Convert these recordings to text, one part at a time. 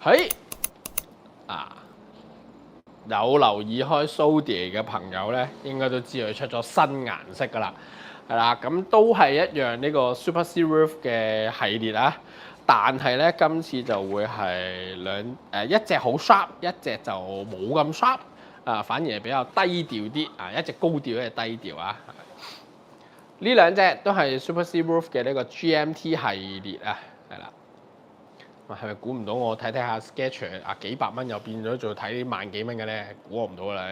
喺有留意開 Zodiac 嘅朋友咧，應該都知佢出咗新顏色噶啦，係啦，咁都係一樣呢個 Super Serif 嘅系列啊，但係咧今次就會係一隻好 sharp， 一隻就冇咁 sharp， 反而係比較低調啲啊，一隻高調，一隻低調啊。呢兩隻都係 Super Serif 嘅呢個 GMT 系列啊，係啦。係咪估唔到我睇睇下 Sketch 幾百蚊又變咗做睇萬幾蚊嘅咧？估我唔到啦。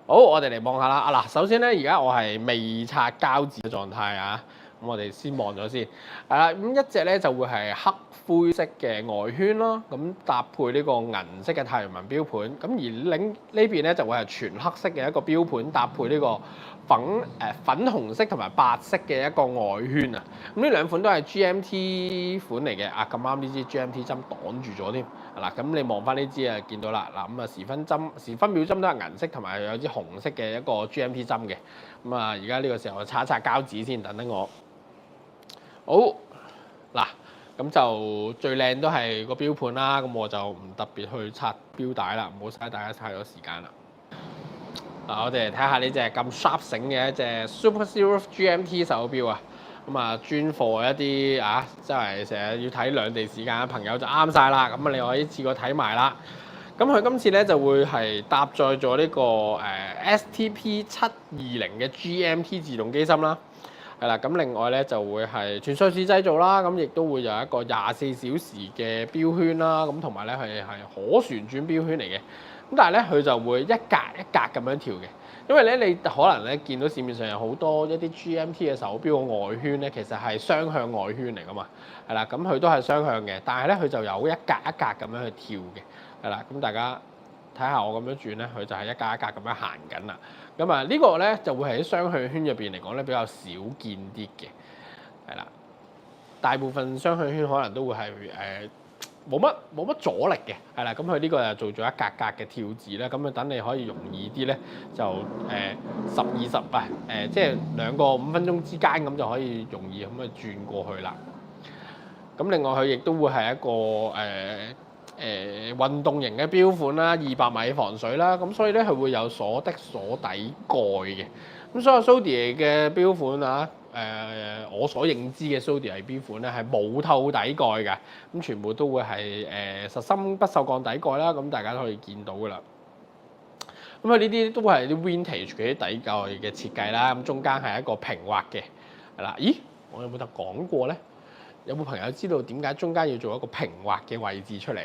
好，我哋嚟望下啦。嗱，首先咧，而家我係未拆膠紙嘅狀態啊。咁我哋先望咗先。係啦，咁一隻咧就會係黑灰色嘅外圈咯。咁搭配呢個銀色嘅太陽紋標盤。咁而呢邊咧就會係全黑色嘅一個標盤，搭配呢個粉紅色同埋白色嘅一個外圈啊。咁呢兩款都係 GMT 款嚟嘅。咁啱呢支 GMT 針擋住咗添。嗱，咁你望翻呢支啊，見到啦。嗱，咁時分秒針都係銀色同埋有支紅色嘅一個 GMT 針嘅。咁啊，而家呢個時候擦一擦膠紙先，等我。好，嗱，咁就最靚都係個標盤啦。咁我就唔特別去擦標帶啦，唔好嘥大家太多時間啦。嗱，我哋嚟睇下呢隻咁 sharp 醒嘅一隻 Super Serif GMT 手錶啊。咁啊，專貨一啲真係成日要睇兩地時間嘅朋友就啱晒啦。咁啊，你可以一次過睇埋啦。咁佢今次咧就會係搭載咗呢個STP 720嘅 GMT 自動機芯啦。係啦，咁另外咧就會係全瑞士製造啦。咁亦都會有一個24小時嘅錶圈啦。咁同埋咧係可旋轉錶圈嚟嘅。咁但係咧佢就會一格一格咁樣調嘅。因為咧，你可能咧見到市面上有好多一啲 GMT 嘅手錶嘅外圈咧，其實係雙向外圈嚟噶嘛，係啦，咁佢都係雙向嘅，但係咧佢就有一格一格咁樣去跳嘅，係啦，咁大家睇下我咁樣轉咧，佢就係一格一格咁樣行緊啦。咁啊，呢個咧就會係喺雙向圈入邊嚟講咧比較少見啲嘅，係啦，大部分雙向圈可能都會係冇乜阻力嘅，係啦，咁佢呢個就做咗一格格嘅跳字啦，咁啊等你可以容易啲咧，就10、20即係2個5分鐘之間咁就可以容易咁去轉過去啦。咁另外佢亦都會係一個運動型嘅錶款啦，200米防水啦，咁所以咧佢會有鎖的鎖底蓋嘅。咁所有 Zodiac 嘅錶款我所認知嘅 Zodiac 錶款咧係冇透底蓋嘅，咁全部都會係實心不鏽鋼底蓋啦，咁大家都可以見到噶啦。咁佢呢啲都係啲 vintage 嘅啲底蓋嘅設計啦，咁中間係一個平滑嘅，係啦。咦，我有冇得講過咧？有冇朋友知道點解中間要做一個平滑嘅位置出嚟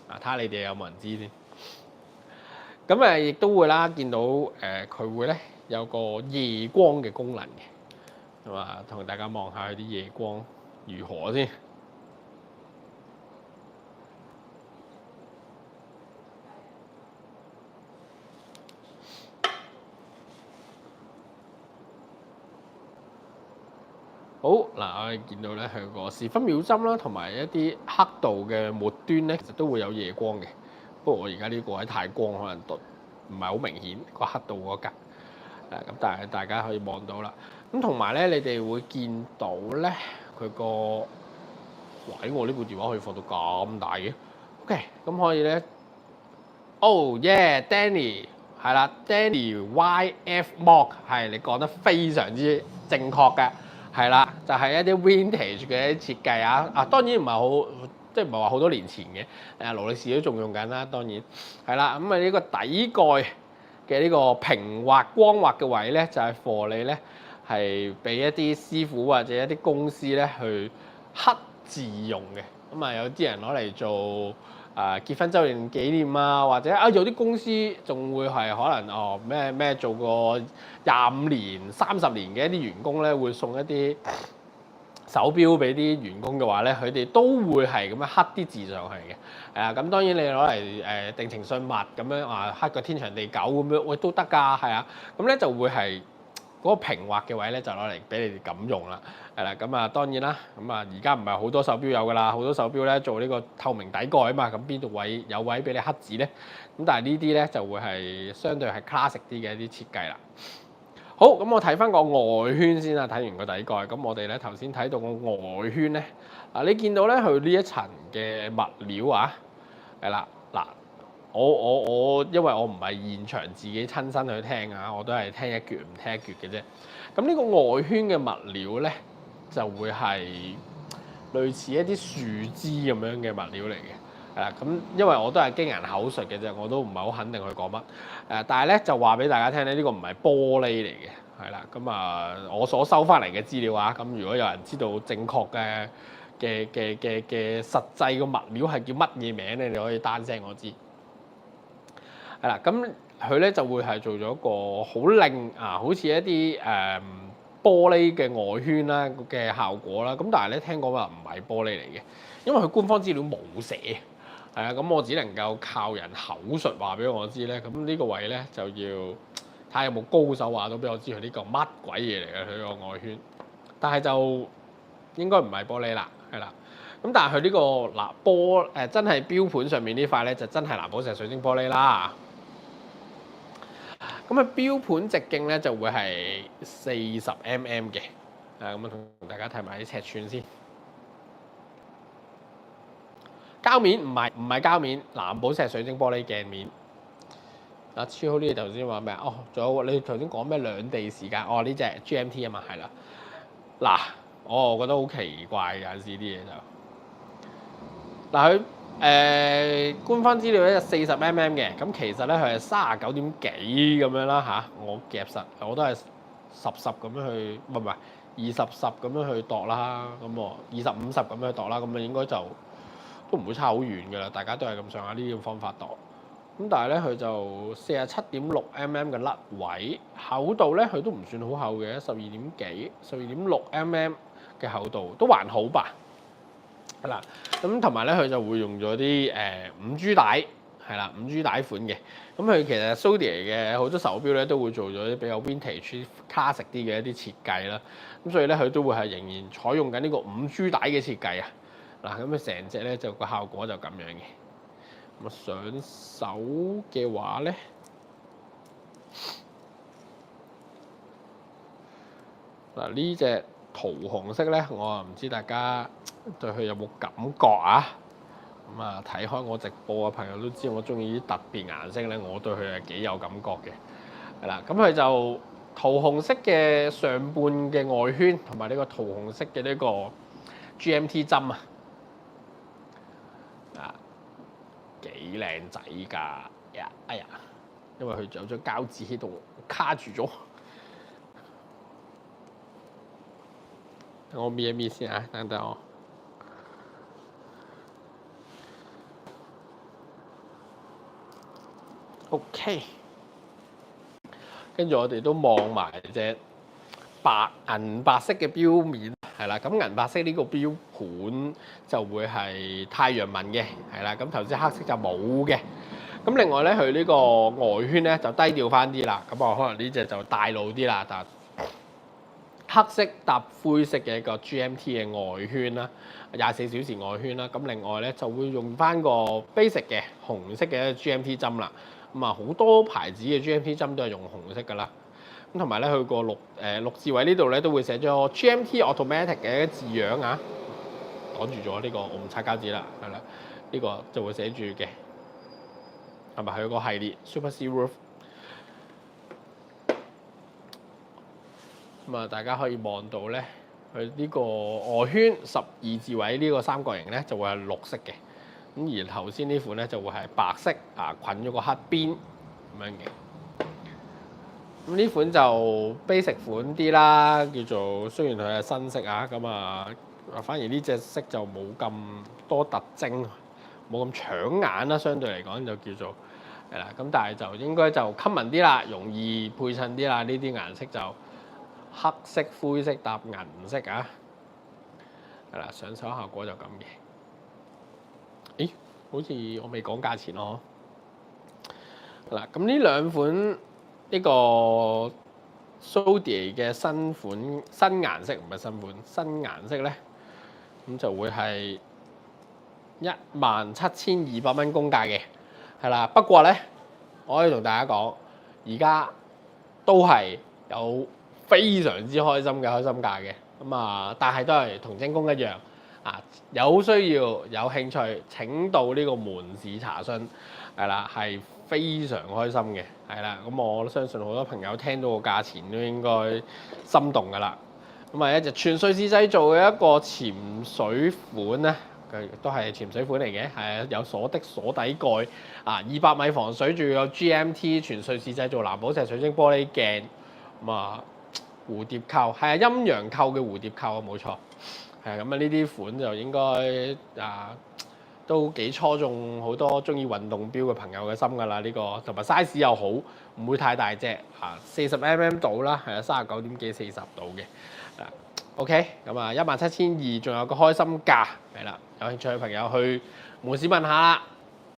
啊？睇下你哋有冇人知先。咁亦都會啦，見到佢會咧有個夜光嘅功能嘅。咁啊，同大家望下佢啲夜光如何先。好嗱，我哋見到咧佢個時分秒針啦，同埋一啲刻度嘅末端咧，其實都會有夜光嘅。不過我而家呢個喺太光，可能唔係好明顯個刻度嗰格。咁但係大家可以望到啦。咁同埋咧，你哋會見到咧，佢個我呢部電話可以放到咁大嘅。OK， 咁可以咧。Oh yeah，Danny 係啦 ，Danny YF Mock 係你講得非常之正確嘅，係啦，就係一啲 vintage 嘅設計啊。當然唔係好，即係唔係話好多年前嘅。勞力士都仲用緊啦，當然係啦。咁呢個底蓋嘅呢個平滑光滑嘅位咧，就係 for 你咧係俾一啲師傅或者一啲公司咧去刻字用嘅。咁有啲人攞嚟做結婚週年紀念啊，或者有啲公司仲會係可能咩做過25年、30年嘅一啲員工咧，會送一啲手錶俾啲員工嘅話咧，佢哋都會係咁樣刻啲字上去嘅。咁當然你攞嚟定情信物咁樣刻個天長地久咁樣，喂都得㗎，係啊。咁咧就會係嗰個平滑嘅位咧，就攞嚟俾你哋咁用啦。係啦，咁當然啦，咁而家唔係好多手錶有㗎啦，好多手錶咧做呢個透明底蓋啊嘛，咁邊度有位俾你刻字咧？咁但係呢啲咧就會係相對係 classic 啲嘅一啲設計啦。好，咁我睇翻個外圈先啦，睇完個底蓋，咁我哋咧頭先睇到個外圈咧，你見到咧佢呢一層嘅物料係啦，嗱，我因為我唔係現場自己親身去聽啊，我都係聽一橛唔聽一橛嘅啫。咁呢個外圈嘅物料咧，就會係類似一啲樹枝咁樣嘅物料嚟嘅。係啦，咁因為我都係經人口述嘅啫，我都唔係好肯定佢講乜。但係咧就話俾大家聽咧，呢個唔係玻璃嚟嘅，係啦。咁啊，我所收翻嚟嘅資料啊，咁如果有人知道正確嘅實際個物料係叫乜嘢名咧，你可以單聲我知。係啦，咁佢咧就會係做咗一個好靚啊，好似一啲玻璃嘅外圈啦嘅效果啦。咁但係咧聽講話唔係玻璃嚟嘅，因為佢官方資料冇寫。係啊，咁我只能夠靠人口述話俾我知咧。咁呢個位咧就要睇下有冇高手話到俾我知佢呢個乜鬼嘢嚟嘅佢個外圈。但係就應該唔係玻璃啦，係啦。咁但係佢呢個真係標盤上面呢塊咧就真係藍寶石水晶玻璃啦。咁啊標盤直徑咧就會係40mm 嘅。咁啊同大家睇埋啲尺寸先。膠面唔係膠面，藍寶石水晶玻璃鏡面。阿超好呢？頭先話咩啊？哦，仲有你頭先講咩兩地時間？哦，呢隻 GMT 啊嘛，係啦。嗱，我覺得好奇怪嘅有陣時啲嘢就嗱佢官方資料咧就40mm嘅，咁其實咧佢係39點幾咁樣啦嚇。我夾實我都係10咁樣去，唔係2010咁樣去度啦。咁我2050咁樣去度啦，咁啊應該就都唔會差好遠㗎啦。大家都係咁上下呢啲方法度。咁但係咧佢就47.6mm嘅甩位，厚度咧佢都唔算好厚嘅，12點幾12.6mm嘅厚度都還好吧。係啦，咁同埋咧佢就會用咗啲5G 帶，係啦5G 帶款嘅。咁佢其實 Zodiac 嘅好多手錶咧都會做咗啲比較 vintage classic 啲嘅一啲設計啦。咁所以咧佢都會係仍然採用緊呢個5G 帶嘅設計啊。嗱，咁佢成隻咧就個效果就咁樣嘅。咁啊上手嘅話咧，嗱呢隻桃紅色咧，我啊唔知大家對佢有冇感覺啊？咁啊睇開我直播嘅朋友都知我中意啲特別顏色咧，我對佢係幾有感覺嘅。係啦，咁佢就桃紅色嘅上半嘅外圈，同埋呢個桃紅色嘅呢個 GMT 針啊。幾靚仔㗎呀！哎呀，因為佢有張膠紙喺度卡住咗，我搣一搣先啊，等等我。OK， 跟住我哋都望埋隻銀白色嘅錶面。係啦，咁銀白色呢個錶盤就會係太陽紋嘅，係啦。咁頭先黑色就冇嘅。咁另外咧，佢呢個外圈咧就低調翻啲啦。咁我可能呢隻就大路啲啦，但黑色搭灰色嘅一個 GMT 嘅外圈啦，24小時外圈啦。咁另外咧就會用翻個 basic 嘅紅色嘅 GMT 針啦。咁啊好多牌子嘅 GMT 針都係用紅色㗎啦。咁同埋咧，佢個六字位呢度咧都會寫咗 GMT Automatic 嘅字樣啊，擋住咗呢個我唔擦膠紙啦，係啦，呢個就會寫住嘅，同埋佢個系列 Super C Roof。咁啊，大家可以望到咧，佢呢個外圈12字位呢個三角形咧就會係綠色嘅，咁而頭先呢款咧就會係白色啊，捆咗個黑邊咁樣嘅。咁呢款就 basic 款啲啦，叫做雖然佢係新色啊，咁啊反而呢隻色就冇咁多特徵，冇咁搶眼啦，相對嚟講就叫做係啦。咁但係就應該就 common 啲啦，容易配襯啲啦。呢啲顏色就黑色、灰色搭銀色啊，係啦，上手效果就咁嘅。咦？好似我未講價錢咯。嗱，咁呢兩款。呢個 Zodiac 嘅新款新顏色唔係新款新顏色咧，咁就會係17,200蚊公價嘅，係啦。不過咧，我可以同大家講，而家都係有非常之開心嘅開心價嘅，咁啊，但係都係同精工一樣，啊，有需要有興趣請到呢個門市查詢，係啦，係非常開心嘅，係啦。咁我相信好多朋友聽到個價錢都應該心動㗎啦。咁啊，一隻全瑞士製造嘅一個潛水款咧，佢都係潛水款嚟嘅，係有鎖的鎖底蓋啊，200米防水，仲要有 GMT 全瑞士製造藍寶石水晶玻璃鏡，咁啊蝴蝶扣係啊，陰陽扣嘅蝴蝶扣啊，冇錯，係咁啊，呢啲款就應該都幾戳中好多中意運動錶嘅朋友嘅心㗎啦，呢個同埋 size 又好，唔會太大隻嚇，40mm 到啦，係啊，39點幾40到嘅。OK， 咁啊，17200，仲有個開心價，係啦，有興趣嘅朋友去門市問下啦。